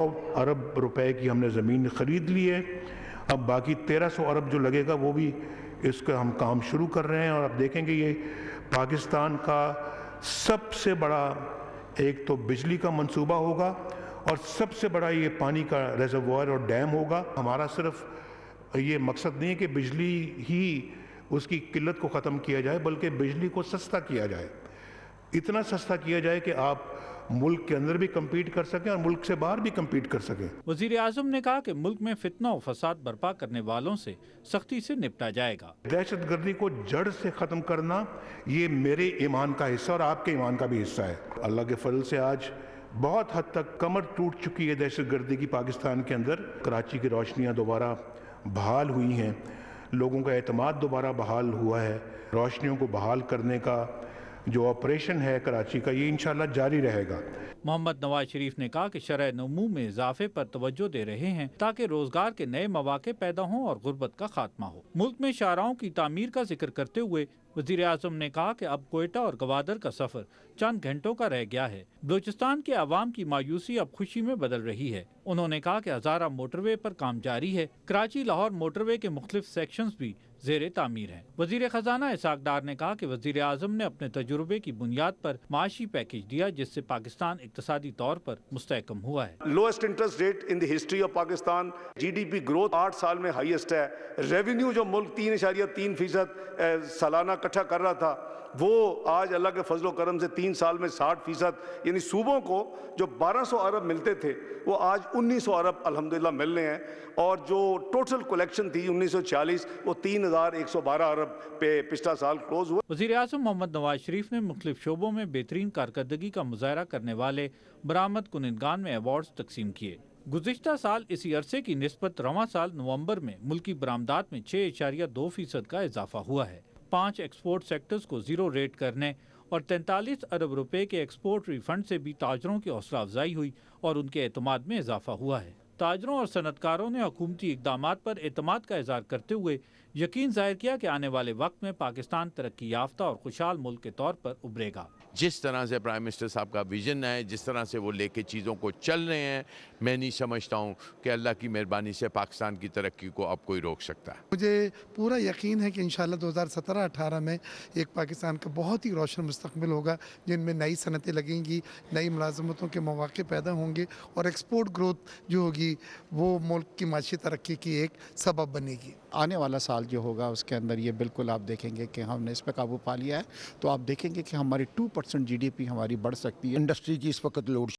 अरब रुपए की हमने ज़मीन ख़रीद ली है। अब बाकी 1300 अरब जो लगेगा वो भी इसका हम काम शुरू कर रहे हैं, और अब देखेंगे ये पाकिस्तान का सबसे बड़ा एक तो बिजली का मंसूबा होगा, और सबसे बड़ा ये पानी का रेजर्वोयर और डैम होगा। हमारा सिर्फ ये मकसद नहीं है कि बिजली ही उसकी किल्लत को ख़त्म किया जाए, बल्कि बिजली को सस्ता किया जाए, इतना सस्ता किया जाए कि आप मुल्क के अंदर भी कम्पीट कर सकें और मुल्क से बाहर भी कम्पीट कर सकें। वज़ीर आज़म ने कहा कि मुल्क में फितना और फसाद बर्पा करने वालों से सख्ती से निपटा जाएगा। दहशत गर्दी को जड़ से ख़त्म करना ये मेरे ईमान का हिस्सा और आपके ईमान का भी हिस्सा है। अल्लाह के फजल से आज बहुत हद तक कमर टूट चुकी है दहशत गर्दी की पाकिस्तान के अंदर। कराची की रोशनियाँ दोबारा बहाल हुई हैं, लोगों का एतमाद दोबारा बहाल हुआ है। रोशनियों को बहाल करने का जो ऑपरेशन है कराची का, ये इंशाल्लाह जारी रहेगा। मोहम्मद नवाज शरीफ ने कहा कि शरह नमू में इजाफे पर तवज्जो दे रहे हैं ताकि रोजगार के नए मौके पैदा हों और गुर्बत का खात्मा हो। मुल्क में शाहराहों की तामीर का जिक्र करते हुए वज़ीर आज़म ने कहा कि अब कोयटा और गवादर का सफर चंद घंटों का रह गया है। बलूचिस्तान के अवाम की मायूसी अब खुशी में बदल रही है। उन्होंने कहा कि हज़ारा मोटरवे पर काम जारी है। कराची लाहौर मोटरवे के मुख्तलिफ सेक्शंस भी ज़ेरे तामीर हैं। वज़ीर ख़जाना इसाक डार ने कहा कि वज़ीर आज़म ने अपने तजुर्बे की बुनियाद पर माशी पैकेज दिया, जिससे पाकिस्तान इक़्तिसादी तौर पर मुस्तहकम हुआ है। Lowest interest rate in the history of Pakistan, GDP growth 8 साल में हाईएस्ट है। रेवेन्यू जो मुल्क 3.3% सालाना इकट्ठा कर रहा था, वो आज अल्लाह के फजलो करम से 3 साल में 60%, यानी सूबों को जो 1200 अरब मिलते थे वो आज 1900 अरब अल्हम्दुलिल्लाह मिल रहे हैं। और जो टोटल कलेक्शन थी 1940 वो 3112 अरब पे पिछला साल क्लोज हुआ। वज़ीर आज़म मोहम्मद नवाज शरीफ ने मुख्तलिफ शोबों में बेहतरीन कारकर्दगी का मुजाहरा करने वाले बरामद कुनिंदगान में अवार्ड्स तकसीम किए। गुज़िश्ता साल इसी अरसे की निस्बत रवां साल नवंबर में मुल्की बरामदात में 6.2% का इजाफा हुआ है। 5 एक्सपोर्ट सेक्टर्स को ज़ीरो रेट करने और 43 अरब रुपए के एक्सपोर्ट रिफंड से भी ताजरों की हौसला अफजाई हुई और उनके एतमाद में इजाफा हुआ है। ताजरों और सनतकारों ने हुकूमती इक़दामात पर एतमाद का इज़हार करते हुए यकीन ज़ाहिर किया कि आने वाले वक्त में पाकिस्तान तरक्की याफ्ता और खुशहाल मुल्क के तौर पर उभरेगा। जिस तरह से प्राइम मिनिस्टर साहब का विजन है, जिस तरह से वो लेके चीज़ों को चल रहे हैं, मैं नहीं समझता हूँ कि अल्लाह की मेहरबानी से पाकिस्तान की तरक्की को अब कोई रोक सकता है। मुझे पूरा यकीन है कि इंशाल्लाह 2017-18 में एक पाकिस्तान का बहुत ही रोशन मुस्तकबिल होगा, जिनमें नई सनतें लगेंगी, नई मुलाजमतों के मौके पैदा होंगे और एक्सपोर्ट ग्रोथ जो होगी वो मुल्क की माशी तरक्की की एक सबब बनेगी। आने वाला साल जो होगा उसके अंदर ये बिल्कुल आप देखेंगे कि हमने इस पर काबू पा लिया है, तो आप देखेंगे कि हमारी 2% GDP हमारी बढ़ सकती है। इंडस्ट्री की इस वक्त लोड